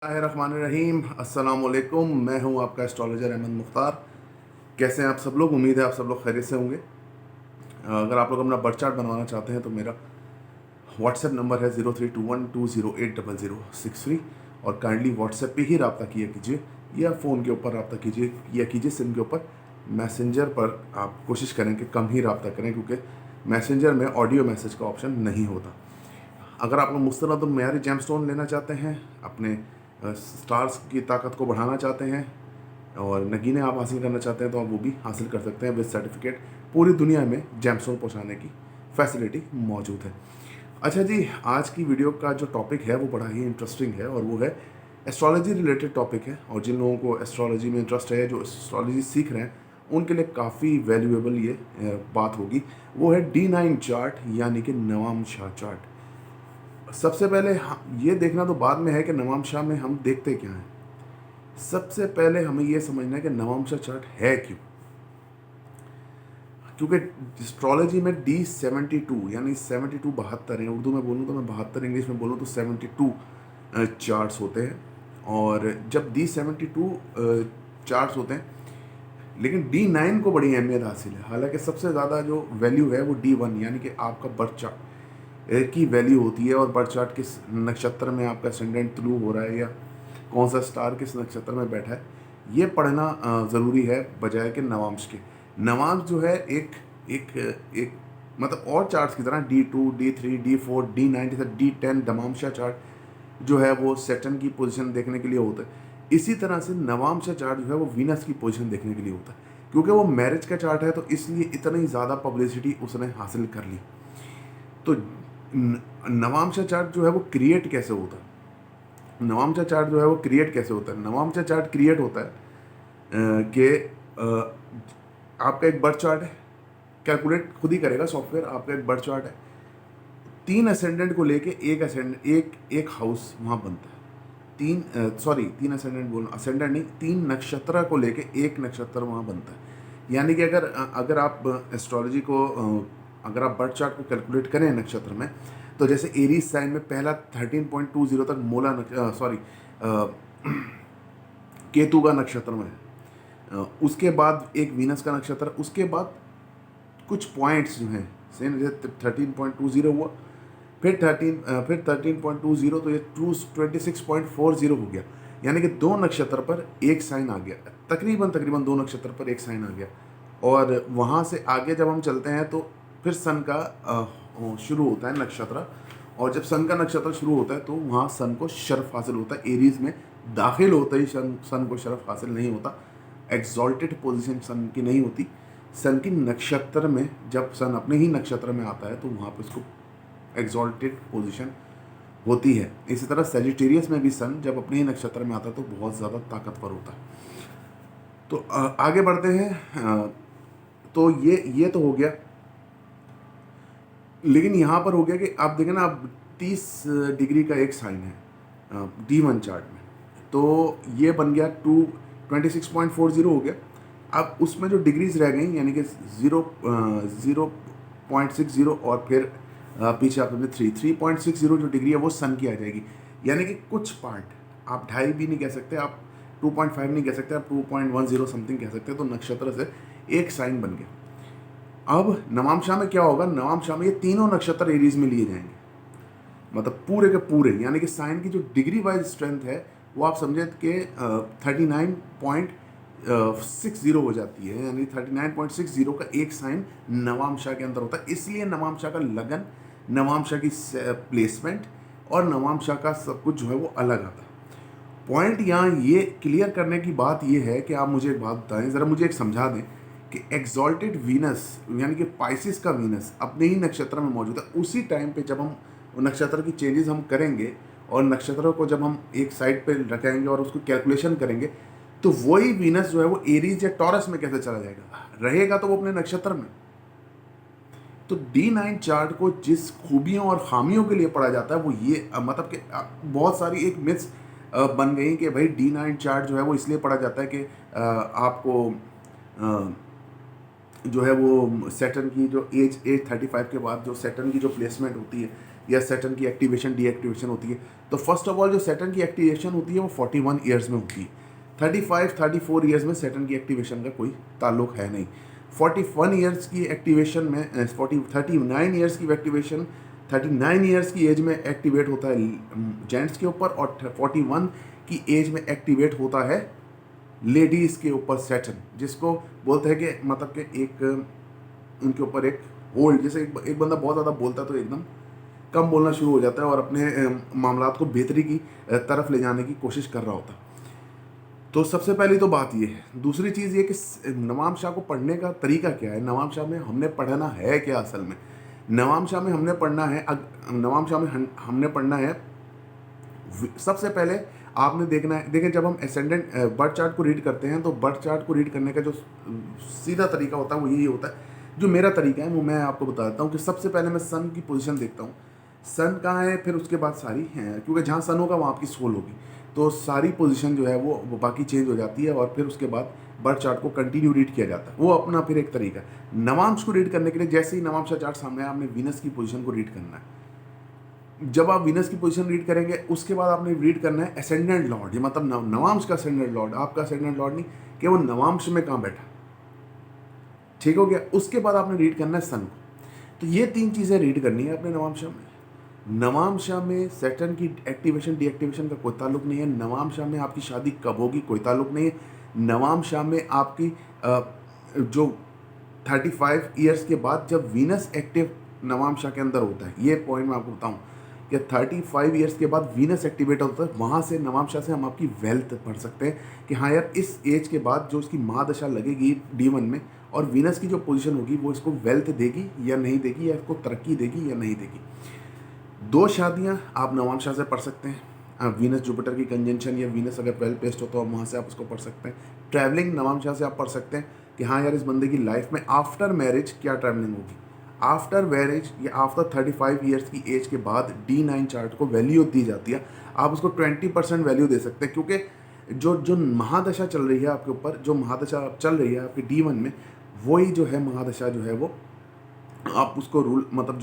रहीम अस्सलाम वालेकुम। मैं हूं आपका एस्ट्रोलॉजर अहमद मुख्तार। कैसे हैं आप सब लोग? उम्मीद है आप सब लोग खैरियत से होंगे। अगर आप लोग अपना बर्थ चार्ट बनवाना चाहते हैं तो मेरा व्हाट्सएप नंबर है 0321208063 और काइंडली व्हाट्सएप पे ही रब्ता किया कीजिए या फ़ोन के ऊपर रब्ता कीजिए या कीजिए सिम के ऊपर। मैसेंजर पर आप कोशिश करें कि कम ही रब्ता करें, क्योंकि मैसेंजर में ऑडियो मैसेज का ऑप्शन नहीं होता। अगर आप लोग मुस्तनद मेयारी जेमस्टोन लेना चाहते हैं, अपने स्टार्स की ताकत को बढ़ाना चाहते हैं और नगीने आप हासिल करना चाहते हैं तो आप वो भी हासिल कर सकते हैं विद सर्टिफिकेट। पूरी दुनिया में जेमस्टोन पहुंचाने की फैसिलिटी मौजूद है। अच्छा जी, आज की वीडियो का जो टॉपिक है वो बड़ा ही इंटरेस्टिंग है और वो है एस्ट्रोलॉजी रिलेटेड टॉपिक है। और जिन लोगों को एस्ट्रोलॉजी में इंटरेस्ट है, जो एस्ट्रोलॉजी सीख रहे हैं, उनके लिए काफ़ी वैल्यूएबल ये बात होगी। वो है D9 चार्ट, यानी कि नवामशा चार्ट। सबसे पहले ये देखना तो बाद में है कि नवामशा में हम देखते क्या हैं। सबसे पहले हमें ये समझना है कि नवामशा चार्ट है क्यों। क्योंकि एस्ट्रोलॉजी में D72 यानी 72 72 हैं। उर्दू में बोलूँ तो मैं 72, इंग्लिश में बोलूँ तो 72 चार्ट्स होते हैं। और जब D72 चार्ट्स होते हैं, लेकिन D9 को बड़ी अहमियत हासिल है। हालांकि सबसे ज़्यादा जो वैल्यू है वो D1 यानी कि आपका बर्थ चार्ट की वैल्यू होती है। और बर्थ चार्ट किस नक्षत्र में आपका असेंडेंट थ्रू हो रहा है या कौन सा स्टार किस नक्षत्र में बैठा है, ये पढ़ना ज़रूरी है बजाय कि नवांश के। नवांश जो है एक एक एक मतलब और चार्ट्स की तरह D2 D3 D4 D9 जैसे D10 दमामशा चार्ट जो है वो सैटर्न की पोजीशन देखने के लिए होता है। इसी तरह से नवामशा चार्ट जो है वो वीनस की पोजीशन देखने के लिए होता है। क्योंकि वो मैरिज का चार्ट है तो इसलिए इतनी ज़्यादा पब्लिसिटी उसने हासिल कर ली। तो नवामशा चार्ट जो है वो क्रिएट कैसे होता है? नवामशा चार्ट जो है वो क्रिएट कैसे होता है? नवामशा चार्ट क्रिएट होता है कि आपका एक बर्थ चार्ट है, कैलकुलेट खुद ही करेगा सॉफ्टवेयर। आपका एक बर्थ चार्ट है, 3 असेंडेंट को लेके एक असेंडेंट एक हाउस वहाँ बनता है। 3 असेंडेंट बोलना, असेंडेंट नहीं, 3 नक्षत्र को लेके एक नक्षत्र वहाँ बनता है। यानी कि अगर आप एस्ट्रोलॉजी को अगर आप बर्थ चार्ट को कैलकुलेट करें नक्षत्र में, तो जैसे एरीज साइन में पहला 13.20 तक केतु का नक्षत्र में है। उसके बाद एक वीनस का नक्षत्र, उसके बाद कुछ पॉइंट्स जो हैं सेम, जैसे 13.20 हुआ, फिर 13.20, तो ये 26.40 हो गया। यानी कि 2 नक्षत्र पर एक साइन आ गया, तकरीबन 2 नक्षत्र पर एक साइन आ गया। और वहाँ से आगे जब हम चलते हैं तो फिर सन का शुरू होता है नक्षत्र। और जब सन का नक्षत्र शुरू होता है तो वहाँ सन को शर्फ हासिल होता है। एरीज में दाखिल होते ही सन को शर्फ हासिल नहीं होता, एग्जॉल्टेड पोजीशन सन की नहीं होती। सन की नक्षत्र में जब सन अपने ही नक्षत्र में आता है तो वहाँ पर उसको एग्जॉल्टेड पोजीशन होती है। इसी तरह सेजिटेरियस में भी सन जब अपने ही नक्षत्र में आता है तो बहुत ज़्यादा ताकतवर होता है। तो आगे बढ़ते हैं। तो ये तो हो गया, लेकिन यहाँ पर हो गया कि आप देखें ना, अब 30 डिग्री का एक साइन है D1 चार्ट में, तो ये बन गया 26.40 हो गया। अब उसमें जो डिग्रीज रह गई यानी कि 0.60 और फिर पीछे आप 3.60 जो डिग्री है वो सन की आ जाएगी। यानी कि कुछ पार्ट आप 2.5 भी नहीं कह सकते, आप 2.5 नहीं कह सकते, आप 2.10 समथिंग कह सकते हैं। तो नक्षत्र से एक साइन बन गया। अब नवामशा में क्या होगा? नवामशा में ये तीनों नक्षत्र एरीज में लिए जाएंगे, मतलब पूरे के पूरे। यानी कि साइन की जो डिग्री वाइज स्ट्रेंथ है वो आप समझे कि 39.60 हो जाती है। यानी 39.60 का एक साइन नवामशा के अंदर होता है। इसलिए नवामशा का लगन, नवामशा की प्लेसमेंट और नवामशा का सब कुछ जो है वो अलग आता है। पॉइंट यहाँ ये क्लियर करने की बात ये है कि आप मुझे एक बात बताएं, ज़रा मुझे एक समझा दें कि एग्जॉल्टेड वीनस यानी कि पाइसिस का वीनस अपने ही नक्षत्र में मौजूद है। उसी टाइम पे जब हम नक्षत्र की चेंजेस हम करेंगे और नक्षत्रों को जब हम एक साइड पे रखेंगे और उसको कैलकुलेशन करेंगे, तो वही वीनस जो है वो एरीज या टॉरस में कैसे चला जाएगा? रहेगा तो वो अपने नक्षत्र में। तो D9 चार्ट को जिस खूबियों और खामियों के लिए पढ़ा जाता है वो ये मतलब कि बहुत सारी एक मिथ्स बन गई कि भाई D9 चार्ट जो है वो इसलिए पढ़ा जाता है कि आपको जो है वो सैटर्न की जो एज 35 के बाद जो सैटर्न की जो प्लेसमेंट होती है, या सैटर्न की एक्टिवेशन डीएक्टिवेशन होती है। तो फर्स्ट ऑफ ऑल जो सैटर्न की एक्टिवेशन होती है वो 41 ईयर्स में होती है। 35-34 ईयर्स में सैटर्न की एक्टिवेशन का कोई ताल्लुक है नहीं। 41 ईयर्स की एक्टिवेशन में 39 ईयर्स की एक्टिवेशन 39 ईयर्स की एज में एक्टिवेट होता है जेंट्स के ऊपर, और 41 की एज में एक्टिवेट होता है लेडीज़ के ऊपर सैटर्न, जिसको बोलते हैं कि मतलब कि एक उनके ऊपर एक होल्ड, जैसे एक बंदा बहुत ज़्यादा बोलता है तो एकदम कम बोलना शुरू हो जाता है और अपने मामलात को बेहतरी की तरफ ले जाने की कोशिश कर रहा होता है। तो सबसे पहली तो बात ये है। दूसरी चीज़ ये कि नवाब शाह को पढ़ने का तरीका क्या है, नवाब शाह में हमने पढ़ना है क्या असल में। नवाब शाह में हमने पढ़ना है नवाब शाह में हमने पढ़ना है, सबसे पहले आपने देखना है, देखें जब हम एसेंडेंट बर्थ चार्ट को रीड करते हैं तो बर्थ चार्ट को रीड करने का जो सीधा तरीका होता है वो यही होता है। जो मेरा तरीका है वो मैं आपको बता देता हूँ कि सबसे पहले मैं सन की पोजीशन देखता हूँ, सन कहाँ है, फिर उसके बाद सारी हैं, क्योंकि जहाँ सन होगा वहाँ आपकी सोल होगी, तो सारी पोजीशन जो है वो बाकी चेंज हो जाती है, और फिर उसके बाद बर्थ चार्ट को कंटिन्यू रीड किया जाता है। वो अपना फिर एक तरीका है। नवांश को रीड करने के लिए जैसे ही नवांश चार्ट सामने आया, आपने वीनस की पोजीशन को रीड करना है। जब आप वीनस की पोजीशन रीड करेंगे उसके बाद आपने रीड करना है असेंडेंट लॉर्ड, ये मतलब नवांश का असेंडेंट लॉर्ड, आपका असेंडेंट लॉर्ड नहीं कि वो नवांश में कहाँ बैठा, ठीक हो गया। उसके बाद आपने रीड करना है सन को। तो ये 3 चीज़ें रीड करनी है अपने नवाब शाह में। नवाब शाह में सैटर्न की एक्टिवेशन डीएक्टिवेशन का कोई ताल्लुक नहीं है। नवाब शाह में आपकी शादी कब होगी कोई ताल्लुक नहीं है। नवाब शाह में आपकी जो 35 ईयर्स के बाद जब वीनस एक्टिव नवाब शाह के अंदर होता है, ये पॉइंट मैं आपको बताऊं कि 35 ईयर्स के बाद वीनस एक्टिवेट होता है, वहाँ से नवाब शाह से हम आपकी वेल्थ पढ़ सकते हैं कि हाँ यार इस एज के बाद जो उसकी महादशा लगेगी D1 में, और वीनस की जो पोजीशन होगी वो इसको वेल्थ देगी या नहीं देगी, या इसको तरक्की देगी या नहीं देगी। 2 शादियां आप नवाब शाह से पढ़ सकते हैं, वीनस जुपिटर की कंजंक्शन, या वीनस अगर वेल प्लेस्ड हो तो वहाँ से आप उसको पढ़ सकते हैं। ट्रैवलिंग नवाब शाह से आप पढ़ सकते हैं कि हाँ यार इस बंदे की लाइफ में आफ्टर मैरिज क्या ट्रैवलिंग होगी। आफ्टर मैरिज या आफ्टर 35 ईयर्स की एज के बाद D9 चार्ट को वैल्यू दी जाती है, आप उसको 20% वैल्यू दे सकते हैं, क्योंकि जो जो महादशा चल रही है आपके ऊपर, जो महादशा चल रही है आपके D1 में, वही जो है महादशा जो है वो आप उसको रूल मतलब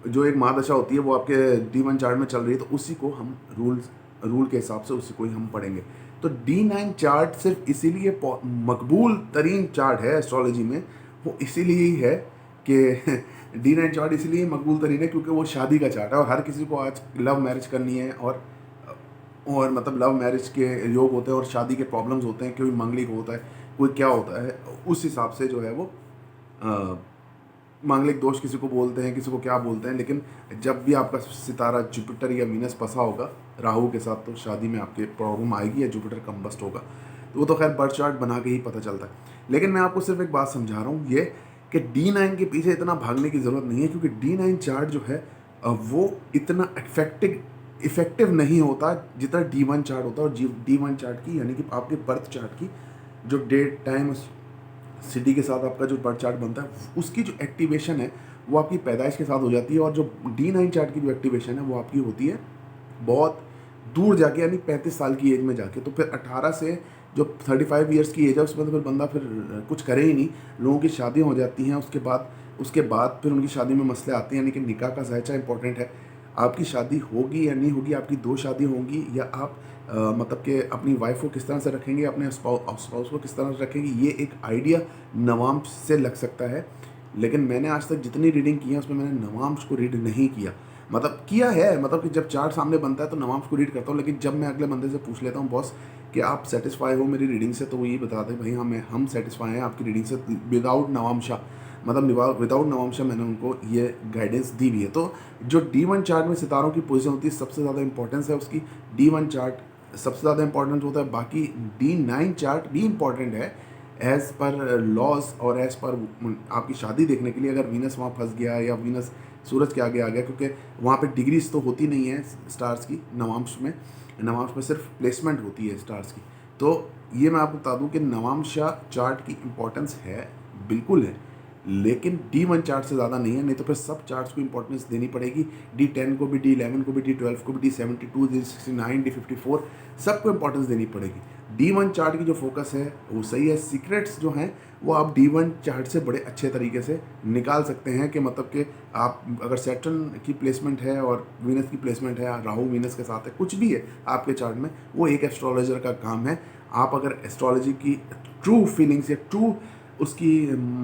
जो एक महादशा होती है वो आपके D1 चार्ट में चल रही है, तो उसी को हम रूल के हिसाब से उसी को ही हम पढ़ेंगे। तो D9 चार्ट सिर्फ इसीलिए मकबूल तरीन चार्ट है एस्ट्रोलॉजी में, वो इसीलिए ही है कि D9 चार्ट इसीलिए मकबूल तरीन है क्योंकि वो शादी का चार्ट है, और हर किसी को आज लव मैरिज करनी है, और मतलब लव मैरिज के योग होते हैं और शादी के प्रॉब्लम्स होते हैं, कोई मांगलिक होता है, कोई क्या होता है, उस हिसाब से जो है वो मांगलिक दोष किसी को बोलते हैं, किसी को क्या बोलते हैं। लेकिन जब भी आपका सितारा जुपिटर या वीनस फंसा होगा राहु के साथ, तो शादी में आपके प्रॉब्लम आएगी या जुपिटर कंबस्ट होगा, तो वो तो खैर बर्थ चार्ट बना के ही पता चलता है। लेकिन मैं आपको सिर्फ एक बात समझा रहा हूँ, ये कि D9 के पीछे इतना भागने की ज़रूरत नहीं है, क्योंकि D9 चार्ट जो है वो इतना इफेक्टिव नहीं होता जितना D1 चार्ट होता है। और D1 चार्ट की यानी कि आपके बर्थ चार्ट की जो डेट टाइम सिटी के साथ आपका जो बर्थ चार्ट बनता है, उसकी जो एक्टिवेशन है वो आपकी पैदाइश के साथ हो जाती है, और जो D9 चार्ट की जो एक्टिवेशन है वो आपकी होती है बहुत दूर जाके, यानी 35 साल की एज में जाके। तो फिर 18 से जो 35 ईयर्स की एज है उसमें तो फिर बंदा फिर कुछ करे ही नहीं, लोगों की शादियाँ हो जाती हैं, उसके बाद फिर उनकी शादी में मसले आते हैं, यानी कि निकाह का ज़ायचा इंपॉर्टेंट है। आपकी शादी होगी या नहीं होगी, आपकी 2 शादी होंगी, या आप मतलब कि अपनी वाइफ को किस तरह से रखेंगे, अपने स्पाउस को किस तरह से रखेंगे, ये एक आइडिया नवांश से लग सकता है। लेकिन मैंने आज तक जितनी रीडिंग की है उसमें मैंने नवांश को रीड नहीं किया, मतलब किया है, मतलब कि जब चार्ट सामने बनता है तो नवांश को रीड करता हूँ। लेकिन जब मैं अगले बंदे से पूछ लेता हूँ बॉस कि आप सेटिस्फाई हो मेरी रीडिंग से, तो वो ये बताते हैं भाई हम सेटिस्फाई हैं आपकी रीडिंग से विदाउट नवांशा, मतलब विदाउट नवांशा मैंने उनको ये गाइडेंस दी हुई है। तो जो D1 चार्ट में सितारों की पोजीशन होती है सबसे ज़्यादा इंपॉर्टेंस है उसकी, D1 चार्ट सबसे ज़्यादा इंपॉर्टेंट होता है। बाकी D9 चार्ट भी इंपॉर्टेंट है एज़ पर लॉज और एज़ पर आपकी शादी देखने के लिए, अगर वीनस वहाँ फंस गया या वीनस सूरज के आगे आ गया, क्योंकि वहाँ पे डिग्रीज तो होती नहीं है स्टार्स की नवांश में सिर्फ प्लेसमेंट होती है स्टार्स की। तो ये मैं आपको बता दूँ कि नवांशा चार्ट की इम्पोर्टेंस है, बिल्कुल है। लेकिन D1 चार्ट से ज़्यादा नहीं है, नहीं तो फिर सब चार्ट्स को इंपॉर्टेंस देनी पड़ेगी। D10 को भी, D11 को भी, D12 को भी, D72, D69, D54 सबको इंपॉर्टेंस देनी पड़ेगी। D1 चार्ट की जो फोकस है वो सही है। सीक्रेट्स जो हैं वो आप D1 चार्ट से बड़े अच्छे तरीके से निकाल सकते हैं कि मतलब कि आप अगर सैटर्न की प्लेसमेंट है और वीनस की प्लेसमेंट है, राहु वीनस के साथ है, कुछ भी है आपके चार्ट में, वो एक एस्ट्रोलॉजर का काम है। आप अगर एस्ट्रोलॉजी की ट्रू फीलिंग्स या ट्रू उसकी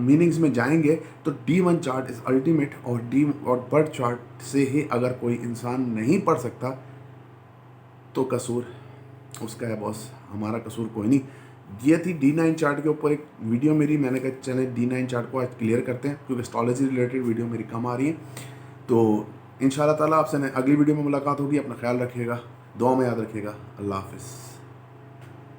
मीनिंग्स में जाएंगे तो D1 चार्ट इज़ अल्टीमेट। और बर्थ चार्ट से ही अगर कोई इंसान नहीं पढ़ सकता तो कसूर उसका है बॉस, हमारा कसूर कोई नहीं। ये थी D9 चार्ट के ऊपर एक वीडियो मेरी, मैंने कहा चले D9 चार्ट को आज क्लियर करते हैं क्योंकि एस्ट्रोलॉजी रिलेटेड वीडियो मेरी कम आ रही है। तो इंशाल्लाह ताला आपसे अगली वीडियो में मुलाकात होगी। अपना ख्याल रखिएगा, दुआ में याद रखिएगा। अल्लाह हाफिज़।